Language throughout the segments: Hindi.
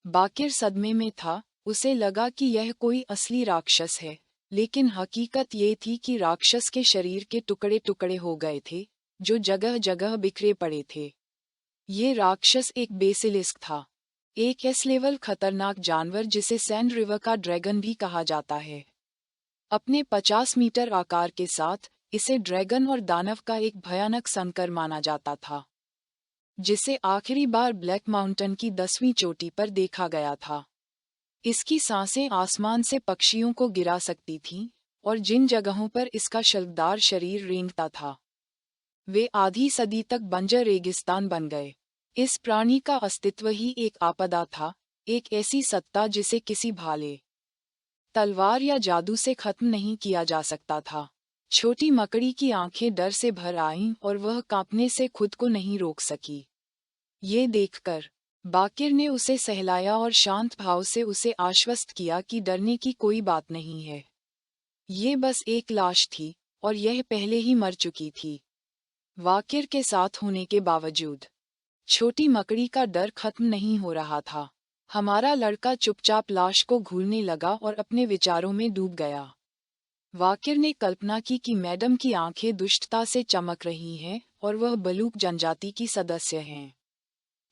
बाकिर सदमे में था। उसे लगा कि यह कोई असली राक्षस है, लेकिन हकीकत ये थी कि राक्षस के शरीर के टुकड़े टुकड़े हो गए थे, जो जगह जगह बिखरे पड़े थे। ये राक्षस एक बेसिलिस्क था, एक एस लेवल खतरनाक जानवर जिसे सैंड रिवर का ड्रैगन भी कहा जाता है। अपने 50 मीटर आकार के साथ इसे ड्रैगन और दानव का एक भयानक संकर माना जाता था, जिसे आखिरी बार ब्लैक माउंटेन की 10वीं चोटी पर देखा गया था। इसकी सांसें आसमान से पक्षियों को गिरा सकती थीं, और जिन जगहों पर इसका शल्कदार शरीर रेंगता था, वे आधी सदी तक बंजर रेगिस्तान बन गए। इस प्राणी का अस्तित्व ही एक आपदा था, एक ऐसी सत्ता जिसे किसी भाले, तलवार या जादू से खत्म नहीं किया जा सकता था। छोटी मकड़ी की आंखें डर से भर आईं और वह कांपने से खुद को नहीं रोक सकी। ये देखकर बाकिर ने उसे सहलाया और शांत भाव से उसे आश्वस्त किया कि डरने की कोई बात नहीं है। ये बस एक लाश थी, और यह पहले ही मर चुकी थी। बाकिर के साथ होने के बावजूद छोटी मकड़ी का डर खत्म नहीं हो रहा था। हमारा लड़का चुपचाप लाश को घूरने लगा और अपने विचारों में डूब गया। बाकिर ने कल्पना की कि मैडम की आंखें दुष्टता से चमक रही हैं और वह बलूक जनजाति की सदस्य हैं।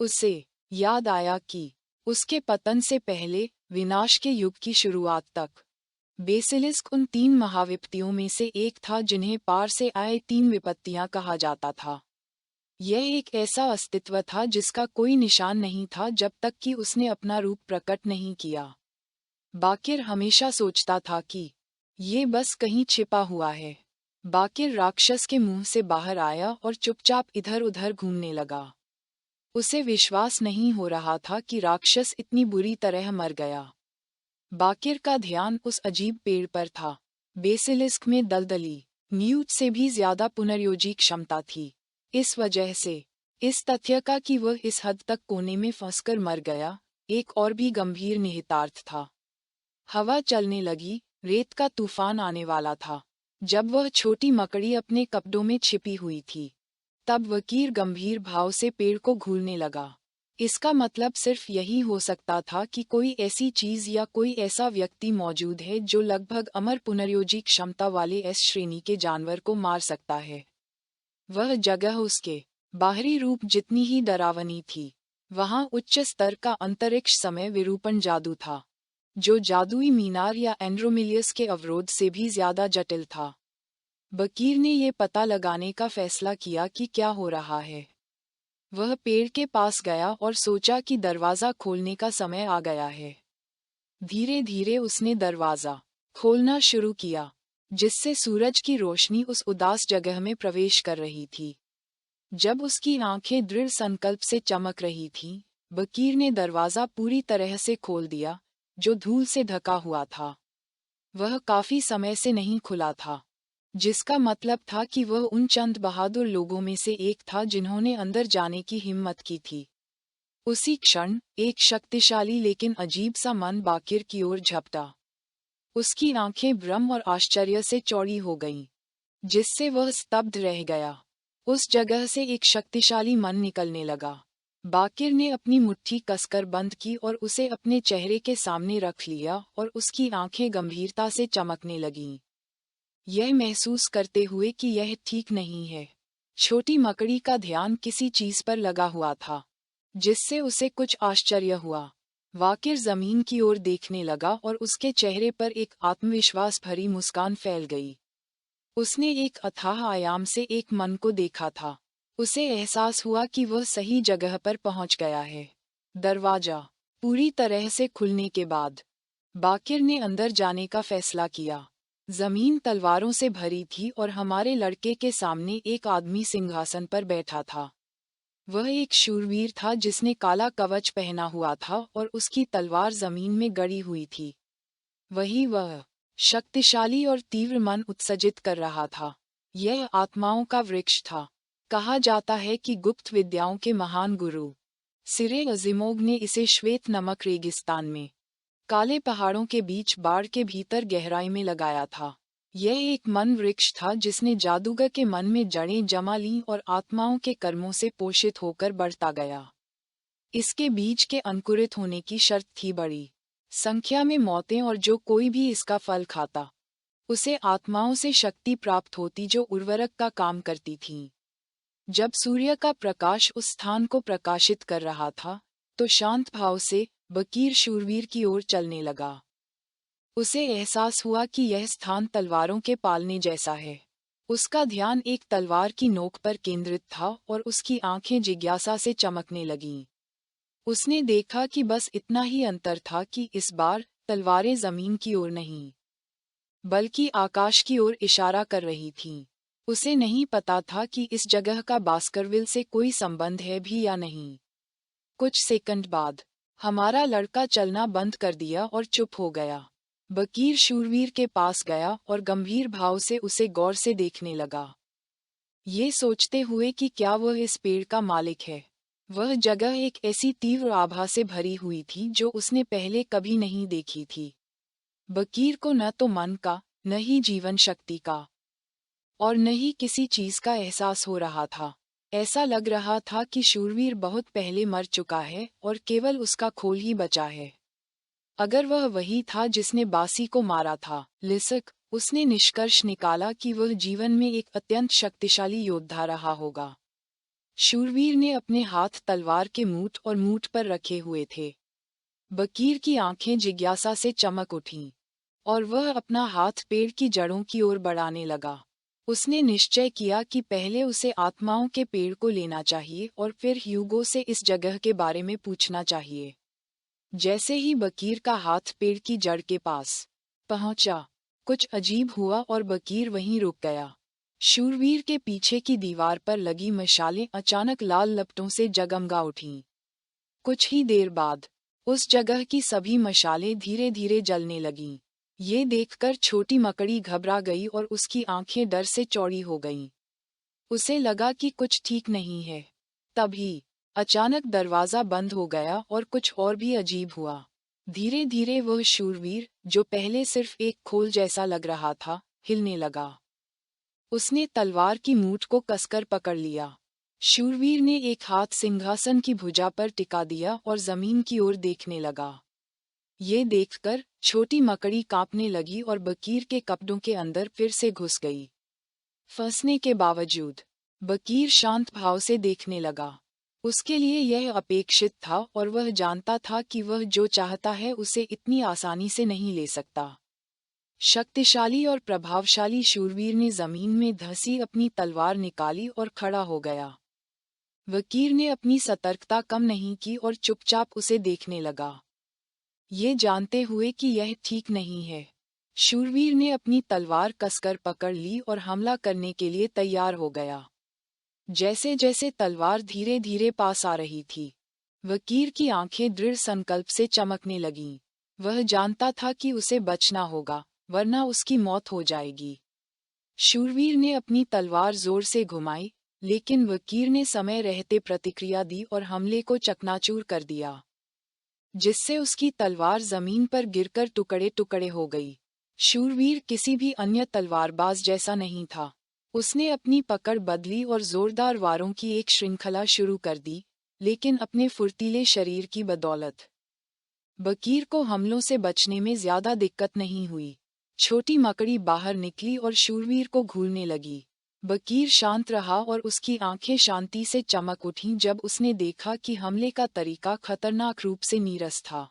उसे याद आया कि उसके पतन से पहले, विनाश के युग की शुरुआत तक, बेसिलिस्क उन 3 महाविपत्तियों में से एक था जिन्हें पार से आए 3 विपत्तियां कहा जाता था। यह एक ऐसा अस्तित्व था जिसका कोई निशान नहीं था जब तक कि उसने अपना रूप प्रकट नहीं किया। बाकिर हमेशा सोचता था कि ये बस कहीं छिपा हुआ है। बाकिर राक्षस के मुंह से बाहर आया और चुपचाप इधर-उधर घूमने लगा। उसे विश्वास नहीं हो रहा था कि राक्षस इतनी बुरी तरह मर गया। बाकिर का ध्यान उस अजीब पेड़ पर था। बेसिलिस्क में दलदली, न्यूट से भी ज्यादा पुनर्योजी क्षमता थी। इस वजह से इस तथ्य का कि वह इस हद तक कोने में फंसकर मर गया, एक और भी गंभीर निहितार्थ था। हवा चलने लगी, रेत का तूफान आने वाला था। जब वह छोटी मकड़ी अपने कपड़ों में छिपी हुई थी, तब वकीर गंभीर भाव से पेड़ को घूरने लगा। इसका मतलब सिर्फ यही हो सकता था कि कोई ऐसी चीज या कोई ऐसा व्यक्ति मौजूद है जो लगभग अमर पुनर्योजी क्षमता वाले एस श्रेणी के जानवर को मार सकता है। वह जगह उसके बाहरी रूप जितनी ही डरावनी थी, वहां उच्च स्तर का अंतरिक्ष समय विरूपण जादू था, जो जादुई मीनार या एंड्रोमिलियस के अवरोध से भी ज्यादा जटिल था। बकीर ने ये पता लगाने का फैसला किया कि क्या हो रहा है। वह पेड़ के पास गया और सोचा कि दरवाजा खोलने का समय आ गया है। धीरे धीरे उसने दरवाजा खोलना शुरू किया, जिससे सूरज की रोशनी उस उदास जगह में प्रवेश कर रही थी। जब उसकी आंखें दृढ़ संकल्प से चमक रही थीं, बकीर ने दरवाजा पूरी तरह से खोल दिया, जो धूल से ढका हुआ था। वह काफी समय से नहीं खुला था, जिसका मतलब था कि वह उन चंद बहादुर लोगों में से एक था जिन्होंने अंदर जाने की हिम्मत की थी। उसी क्षण एक शक्तिशाली लेकिन अजीब सा मन बाकिर की ओर झपटा। उसकी आंखें भ्रम और आश्चर्य से चौड़ी हो गईं, जिससे वह स्तब्ध रह गया। उस जगह से एक शक्तिशाली मन निकलने लगा। बाकिर ने अपनी मुट्ठी कसकर बंद की और उसे अपने चेहरे के सामने रख लिया और उसकी आंखें गंभीरता से चमकने लगीं, यह महसूस करते हुए कि यह ठीक नहीं है। छोटी मकड़ी का ध्यान किसी चीज पर लगा हुआ था, जिससे उसे कुछ आश्चर्य हुआ। बाकिर जमीन की ओर देखने लगा और उसके चेहरे पर एक आत्मविश्वास भरी मुस्कान फैल गई। उसने एक अथाह आयाम से एक मन को देखा था। उसे एहसास हुआ कि वह सही जगह पर पहुंच गया है। दरवाजा पूरी तरह से खुलने के बाद बाकिर ने अंदर जाने का फैसला किया। जमीन तलवारों से भरी थी और हमारे लड़के के सामने एक आदमी सिंहासन पर बैठा था। वह एक शूरवीर था जिसने काला कवच पहना हुआ था और उसकी तलवार जमीन में गड़ी हुई थी। वही वह शक्तिशाली और तीव्र मन उत्सर्जित कर रहा था। यह आत्माओं का वृक्ष था। कहा जाता है कि गुप्त विद्याओं के महान गुरु सिरे अज़िमोव ने इसे श्वेत नमक रेगिस्तान में काले पहाड़ों के बीच बाढ़ के भीतर गहराई में लगाया था। यह एक मन वृक्ष था जिसने जादूगर के मन में जड़ें जमा लीं और आत्माओं के कर्मों से पोषित होकर बढ़ता गया। इसके बीज के अंकुरित होने की शर्त थी बड़ी संख्या में मौतें, और जो कोई भी इसका फल खाता उसे आत्माओं से शक्ति प्राप्त होती जो उर्वरक का काम करती थीं। जब सूर्य का प्रकाश उस स्थान को प्रकाशित कर रहा था, तो शांत भाव से बकीर शूरवीर की ओर चलने लगा। उसे एहसास हुआ कि यह स्थान तलवारों के पालने जैसा है। उसका ध्यान एक तलवार की नोक पर केंद्रित था और उसकी आंखें जिज्ञासा से चमकने लगीं। उसने देखा कि बस इतना ही अंतर था कि इस बार तलवारें जमीन की ओर नहीं, बल्कि आकाश की ओर इशारा कर रही थीं। उसे नहीं पता था कि इस जगह का बास्करविल से कोई संबंध है भी या नहीं। कुछ सेकंड बाद हमारा लड़का चलना बंद कर दिया और चुप हो गया। बकीर शूरवीर के पास गया और गंभीर भाव से उसे गौर से देखने लगा, ये सोचते हुए कि क्या वह इस पेड़ का मालिक है। वह जगह एक ऐसी तीव्र आभा से भरी हुई थी जो उसने पहले कभी नहीं देखी थी। बकीर को न तो मन का, न ही जीवन शक्ति का, और न ही किसी चीज का एहसास हो रहा था। ऐसा लग रहा था कि शूरवीर बहुत पहले मर चुका है और केवल उसका खोल ही बचा है। अगर वह वही था जिसने बासी को मारा था, लिसक, उसने निष्कर्ष निकाला कि वह जीवन में एक अत्यंत शक्तिशाली योद्धा रहा होगा। शूरवीर ने अपने हाथ तलवार के मूठ और मूठ पर रखे हुए थे। बकीर की आंखें जिज्ञासा से चमक उठीं, और वह अपना हाथ पेड़ की जड़ों की ओर बढ़ाने लगा। उसने निश्चय किया कि पहले उसे आत्माओं के पेड़ को लेना चाहिए और फिर ह्यूगो से इस जगह के बारे में पूछना चाहिए। जैसे ही बकीर का हाथ पेड़ की जड़ के पास पहुंचा, कुछ अजीब हुआ और बकीर वहीं रुक गया। शूरवीर के पीछे की दीवार पर लगी मशालें अचानक लाल लपटों से जगमगा उठीं। कुछ ही देर बाद उस जगह की सभी मशालें धीरे धीरे जलने लगीं। ये देखकर छोटी मकड़ी घबरा गई और उसकी आंखें डर से चौड़ी हो गईं। उसे लगा कि कुछ ठीक नहीं है। तभी अचानक दरवाजा बंद हो गया और कुछ और भी अजीब हुआ। धीरे धीरे वह शूरवीर, जो पहले सिर्फ एक खोल जैसा लग रहा था, हिलने लगा। उसने तलवार की मूठ को कसकर पकड़ लिया। शूरवीर ने एक हाथ सिंहासन की भुजा पर टिका दिया और जमीन की ओर देखने लगा। ये देखकर छोटी मकड़ी कांपने लगी और बकीर के कपड़ों के अंदर फिर से घुस गई। फंसने के बावजूद बकीर शांत भाव से देखने लगा। उसके लिए यह अपेक्षित था और वह जानता था कि वह जो चाहता है उसे इतनी आसानी से नहीं ले सकता। शक्तिशाली और प्रभावशाली शूरवीर ने जमीन में धंसी अपनी तलवार निकाली और खड़ा हो गया। वकीर ने अपनी सतर्कता कम नहीं की और चुपचाप उसे देखने लगा, ये जानते हुए कि यह ठीक नहीं है। शूरवीर ने अपनी तलवार कसकर पकड़ ली और हमला करने के लिए तैयार हो गया। जैसे जैसे तलवार धीरे धीरे पास आ रही थी, वकीर की आंखें दृढ़ संकल्प से चमकने लगीं। वह जानता था कि उसे बचना होगा, वरना उसकी मौत हो जाएगी। शूरवीर ने अपनी तलवार जोर से घुमाई, लेकिन वकीर ने समय रहते प्रतिक्रिया दी और हमले को चकनाचूर कर दिया, जिससे उसकी तलवार जमीन पर गिरकर टुकड़े टुकड़े हो गई। शूरवीर किसी भी अन्य तलवारबाज जैसा नहीं था। उसने अपनी पकड़ बदली और जोरदार वारों की एक श्रृंखला शुरू कर दी, लेकिन अपने फुर्तीले शरीर की बदौलत बकीर को हमलों से बचने में ज्यादा दिक्कत नहीं हुई। छोटी मकड़ी बाहर निकली और शूरवीर को घूरने लगी। बकीर शांत रहा और उसकी आंखें शांति से चमक उठीं जब उसने देखा कि हमले का तरीका खतरनाक रूप से नीरस था।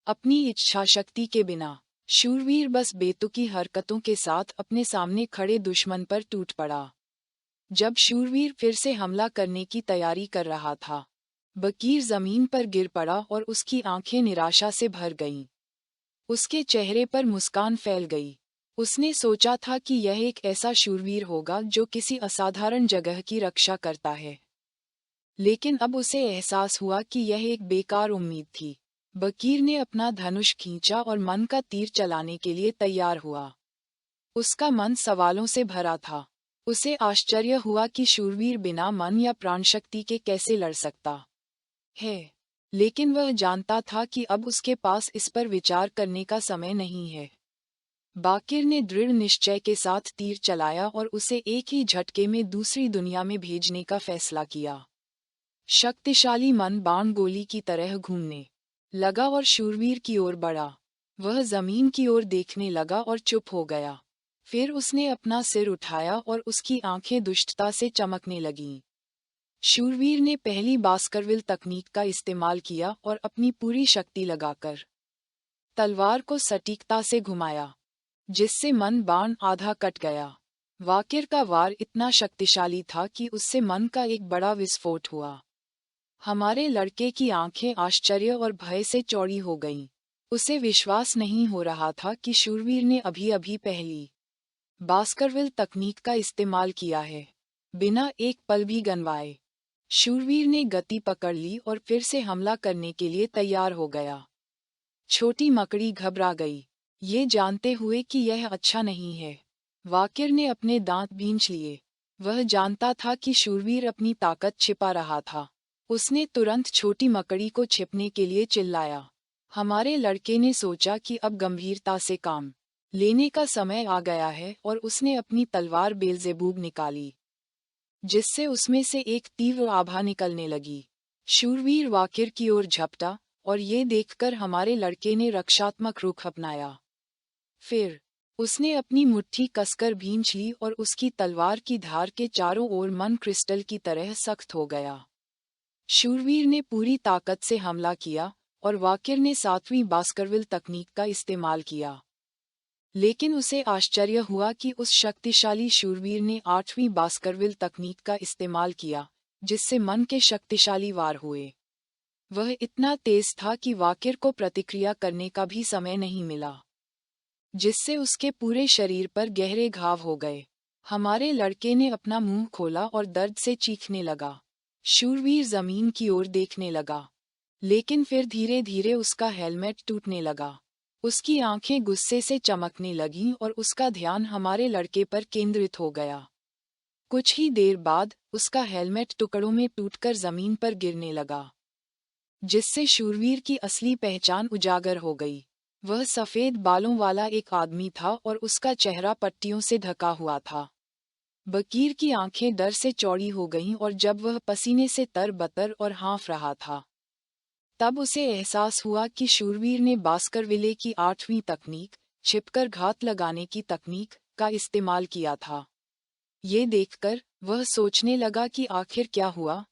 अपनी इच्छा शक्ति के बिना शूरवीर बस बेतुकी हरकतों के साथ अपने सामने खड़े दुश्मन पर टूट पड़ा। जब शूरवीर फिर से हमला करने की तैयारी कर रहा था, बकीर जमीन पर गिर पड़ा और उसकी आंखें निराशा से भर गईं। उसके चेहरे पर मुस्कान फैल गई। उसने सोचा था कि यह एक ऐसा शूरवीर होगा जो किसी असाधारण जगह की रक्षा करता है, लेकिन अब उसे एहसास हुआ कि यह एक बेकार उम्मीद थी। बकीर ने अपना धनुष खींचा और मन का तीर चलाने के लिए तैयार हुआ। उसका मन सवालों से भरा था। उसे आश्चर्य हुआ कि शूरवीर बिना मन या प्राण शक्ति के कैसे लड़ सकता है, लेकिन वह जानता था कि अब उसके पास इस पर विचार करने का समय नहीं है। बाकिर ने दृढ़ निश्चय के साथ तीर चलाया और उसे एक ही झटके में दूसरी दुनिया में भेजने का फैसला किया। शक्तिशाली मन बाण गोली की तरह घूमने लगा और शूरवीर की ओर बढ़ा। वह जमीन की ओर देखने लगा और चुप हो गया। फिर उसने अपना सिर उठाया और उसकी आंखें दुष्टता से चमकने लगीं। शूरवीर ने पहली बास्करविल तकनीक का इस्तेमाल किया और अपनी पूरी शक्ति लगाकर तलवार को सटीकता से घुमाया, जिससे मन बाण आधा कट गया। वाकिर का वार इतना शक्तिशाली था कि उससे मन का एक बड़ा विस्फोट हुआ। हमारे लड़के की आंखें आश्चर्य और भय से चौड़ी हो गईं। उसे विश्वास नहीं हो रहा था कि शूरवीर ने अभी अभी पहली बास्करविल तकनीक का इस्तेमाल किया है, बिना एक पल भी गंवाए। शूरवीर ने गति पकड़ ली और फिर से हमला करने के लिए तैयार हो गया। छोटी मकड़ी घबरा गई, ये जानते हुए कि यह अच्छा नहीं है। वाकिर ने अपने दांत भींच लिए। वह जानता था कि शूरवीर अपनी ताकत छिपा रहा था। उसने तुरंत छोटी मकड़ी को छिपने के लिए चिल्लाया। हमारे लड़के ने सोचा कि अब गंभीरता से काम लेने का समय आ गया है और उसने अपनी तलवार बेलज़ेबूब निकाली, जिससे उसमें से एक तीव्र आभा निकलने लगी। शूरवीर वाकिर की ओर झपटा और ये देखकर हमारे लड़के ने रक्षात्मक रुख अपनाया। फिर उसने अपनी मुट्ठी कसकर भींच ली और उसकी तलवार की धार के चारों ओर मन क्रिस्टल की तरह सख्त हो गया। शूरवीर ने पूरी ताकत से हमला किया और वाकिर ने 7वीं बास्करविल तकनीक का इस्तेमाल किया। लेकिन उसे आश्चर्य हुआ कि उस शक्तिशाली शूरवीर ने 8वीं बास्करविल तकनीक का इस्तेमाल किया, जिससे मन के शक्तिशाली वार हुए। वह इतना तेज था कि वाकिर को प्रतिक्रिया करने का भी समय नहीं मिला, जिससे उसके पूरे शरीर पर गहरे घाव हो गए। हमारे लड़के ने अपना मुंह खोला और दर्द से चीखने लगा। शूरवीर जमीन की ओर देखने लगा, लेकिन फिर धीरे धीरे उसका हेलमेट टूटने लगा। उसकी आंखें गुस्से से चमकने लगीं और उसका ध्यान हमारे लड़के पर केंद्रित हो गया। कुछ ही देर बाद उसका हेलमेट टुकड़ों में टूटकर जमीन पर गिरने लगा, जिससे शूरवीर की असली पहचान उजागर हो गई। वह सफेद बालों वाला एक आदमी था और उसका चेहरा पट्टियों से ढका हुआ था। बकीर की आंखें डर से चौड़ी हो गईं और जब वह पसीने से तरबतर और हाँफ रहा था, तब उसे एहसास हुआ कि शूरवीर ने बास्करविले की 8वीं तकनीक, छिपकर घात लगाने की तकनीक, का इस्तेमाल किया था। ये देखकर वह सोचने लगा कि आखिर क्या हुआ?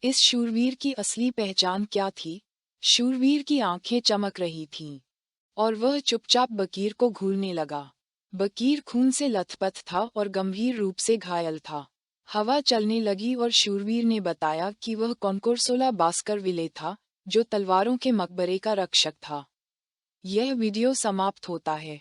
इस शूरवीर की असली पहचान क्या थी? शूरवीर की आंखें चमक रही थीं, और वह चुपचाप बकीर को घूरने लगा। बकीर खून से लथपथ था और गंभीर रूप से घायल था। हवा चलने लगी और शूरवीर ने बताया कि वह कॉन्कोर्सोला बास्करविले था, जो तलवारों के मकबरे का रक्षक था। यह वीडियो समाप्त होता है।